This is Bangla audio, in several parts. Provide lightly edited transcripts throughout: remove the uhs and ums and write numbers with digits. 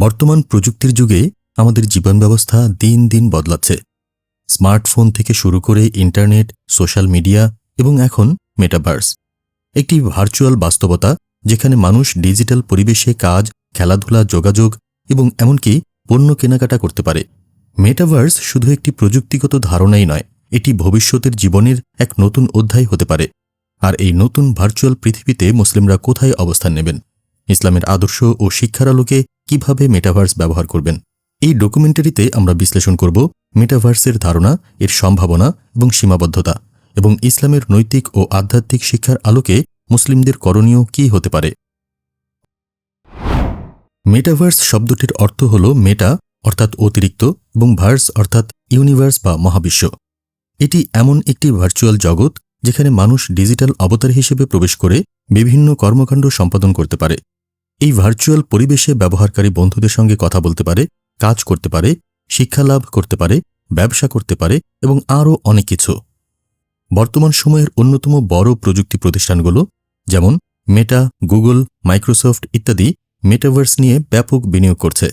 বর্তমান প্রযুক্তির যুগে আমাদের জীবন ব্যবস্থা দিন দিন বদলাচ্ছে। স্মার্টফোন থেকে শুরু করে ইন্টারনেট, সোশ্যাল মিডিয়া এবং এখন মেটাভার্স, একটি ভার্চুয়াল বাস্তবতা যেখানে মানুষ ডিজিটাল পরিবেশে কাজ, খেলাধুলা, যোগাযোগ এবং এমনকি পণ্য কেনাকাটা করতে পারে। মেটাভার্স শুধু একটি প্রযুক্তিগত ধারণাই নয়, এটি ভবিষ্যতের জীবনের এক নতুন অধ্যায় হতে পারে। আর এই নতুন ভার্চুয়াল পৃথিবীতে মুসলিমরা কোথায় অবস্থান নেবেন, ইসলামের আদর্শ ও শিক্ষার আলোকে কিভাবে মেটাভার্স ব্যবহার করবেন, এই ডকুমেন্টারিতে আমরা বিশ্লেষণ করব মেটাভার্সের ধারণা, এর সম্ভাবনা এবং সীমাবদ্ধতা, এবং ইসলামের নৈতিক ও আধ্যাত্মিক শিক্ষার আলোকে মুসলিমদের করণীয় কী হতে পারে। মেটাভার্স শব্দটির অর্থ হল মেটা অর্থাৎ অতিরিক্ত এবং ভার্স অর্থাৎ ইউনিভার্স বা মহাবিশ্ব। এটি এমন একটি ভার্চুয়াল জগৎ যেখানে মানুষ ডিজিটাল অবতার হিসেবে প্রবেশ করে বিভিন্ন কর্মকাণ্ড সম্পাদন করতে পারে। এই ভার্চুয়াল পরিবেশে ব্যবহারকারী বন্ধুদের সঙ্গে কথা বলতে পারে, কাজ করতে পারে, শিক্ষা লাভ করতে পারে, ব্যবসা করতে পারে এবং আরও অনেক কিছু। বর্তমান সময়ের অন্যতম বড় প্রযুক্তি প্রতিষ্ঠানগুলো যেমন মেটা, গুগল, মাইক্রোসফট ইত্যাদি মেটাভার্স নিয়ে ব্যাপক বিনিয়োগ করছে।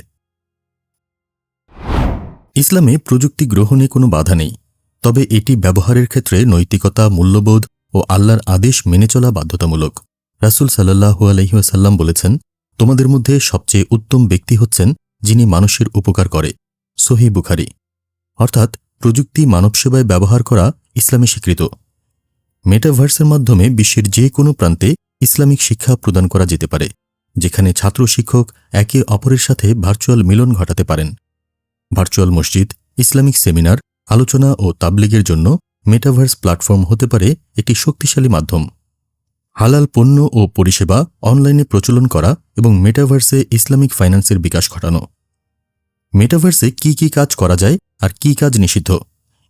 ইসলামে প্রযুক্তি গ্রহণে কোনো বাধা নেই, তবে এটি ব্যবহারের ক্ষেত্রে নৈতিকতা, মূল্যবোধ ও আল্লাহর আদেশ মেনে চলা বাধ্যতামূলক। রাসূল সাল্লাল্লাহু আলাইহি ওয়াসাল্লাম বলেছেন, তোমাদের মধ্যে সবচেয়ে উত্তম ব্যক্তি হচ্ছেন যিনি মানুষের উপকার করে। সহিহ বুখারী। অর্থাৎ প্রযুক্তি মানবসেবায় ব্যবহার করা ইসলামে স্বীকৃত। মেটাভার্সের মাধ্যমে বিশ্বের যে কোনো প্রান্তে ইসলামিক শিক্ষা প্রদান করা যেতে পারে, যেখানে ছাত্র শিক্ষক একে অপরের সাথে ভার্চুয়াল মিলন ঘটাতে পারেন। ভার্চুয়াল মসজিদ, ইসলামিক সেমিনার, আলোচনা ও তাবলীগের জন্য মেটাভার্স প্ল্যাটফর্ম হতে পারে একটি শক্তিশালী মাধ্যম। হালাল পণ্য ও পরিষেবা অনলাইনে প্রচলন করা এবং মেটাভার্সে ইসলামিক ফাইন্যান্সের বিকাশ ঘটানো। মেটাভার্সে কি কি কাজ করা যায় আর কি কাজ নিষিদ্ধ,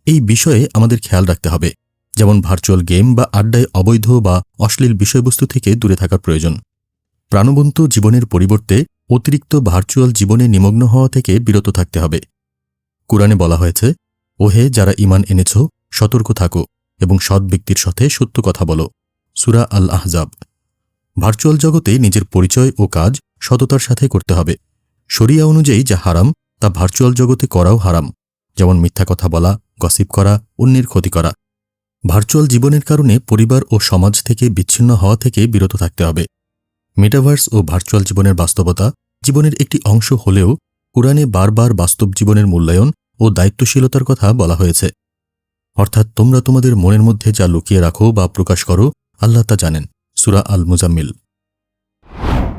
এই বিষয়ে আমাদের খেয়াল রাখতে হবে। যেমন ভার্চুয়াল গেম বা আড্ডায় অবৈধ বা অশ্লীল বিষয়বস্তু থেকে দূরে থাকার প্রয়োজন। প্রাণবন্ত জীবনের পরিবর্তে অতিরিক্ত ভার্চুয়াল জীবনে নিমগ্ন হওয়া থেকে বিরত থাকতে হবে। কুরআনে বলা হয়েছে, ওহে যারা ঈমান এনেছ, সতর্ক থাকো এবং সৎ ব্যক্তির সাথে সত্য কথা বলো। সূরা আল আহজাব। ভার্চুয়াল জগতে নিজের পরিচয় ও কাজ সততার সাথে করতে হবে। শরিয়া অনুযায়ী যা হারাম তা ভার্চুয়াল জগতে করাও হারাম, যেমন মিথ্যা কথা বলা, গসিপ করা, অন্যের ক্ষতি করা। ভার্চুয়াল জীবনের কারণে পরিবার ও সমাজ থেকে বিচ্ছিন্ন হওয়া থেকে বিরত থাকতে হবে। মেটাভার্স ও ভার্চুয়াল জীবনের বাস্তবতা জীবনের একটি অংশ হলেও কুরআনে বারবার বাস্তব জীবনের মূল্যায়ন ও দায়িত্বশীলতার কথা বলা হয়েছে। অর্থাৎ তোমরা তোমাদের মনের মধ্যে যা লুকিয়ে রাখো বা প্রকাশ করো, আল্লাহ তা জানেন। সূরা আল মুজাম্মিল।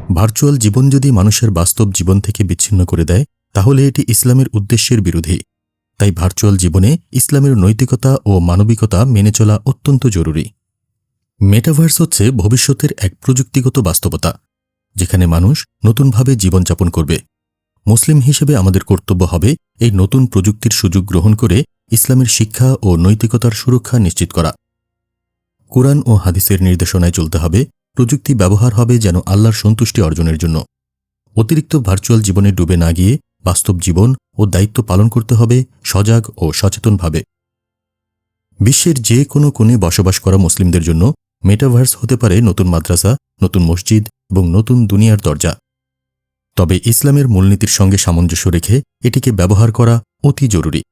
ভার্চুয়াল জীবন যদি মানুষের বাস্তব জীবন থেকে বিচ্ছিন্ন করে দেয়, তাহলে এটি ইসলামের উদ্দেশ্যের বিরোধী। তাই ভার্চুয়াল জীবনে ইসলামের নৈতিকতা ও মানবিকতা মেনে চলা অত্যন্ত জরুরি। মেটাভার্স হচ্ছে ভবিষ্যতের এক প্রযুক্তিগত বাস্তবতা, যেখানে মানুষ নতুনভাবে জীবনযাপন করবে। মুসলিম হিসেবে আমাদের কর্তব্য হবে এই নতুন প্রযুক্তির সুযোগ গ্রহণ করে ইসলামের শিক্ষা ও নৈতিকতার সুরক্ষা নিশ্চিত করা। কুরআন ও হাদিসের নির্দেশনায় চলতে হবে। প্রযুক্তি ব্যবহার হবে যেন আল্লাহর সন্তুষ্টি অর্জনের জন্য। অতিরিক্ত ভার্চুয়াল জীবনে ডুবে না গিয়ে বাস্তব জীবন ও দায়িত্ব পালন করতে হবে সজাগ ও সচেতনভাবে। বিশ্বের যে কোনো কোণে বসবাস করা মুসলিমদের জন্য মেটাভার্স হতে পারে নতুন মাদ্রাসা, নতুন মসজিদ এবং নতুন দুনিয়ার দরজা। তবে ইসলামের মূলনীতির সঙ্গে সামঞ্জস্য রেখে এটিকে ব্যবহার করা অতি জরুরি।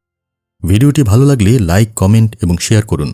ভিডিওটি ভালো লাগলে লাইক, কমেন্ট এবং শেয়ার করুন।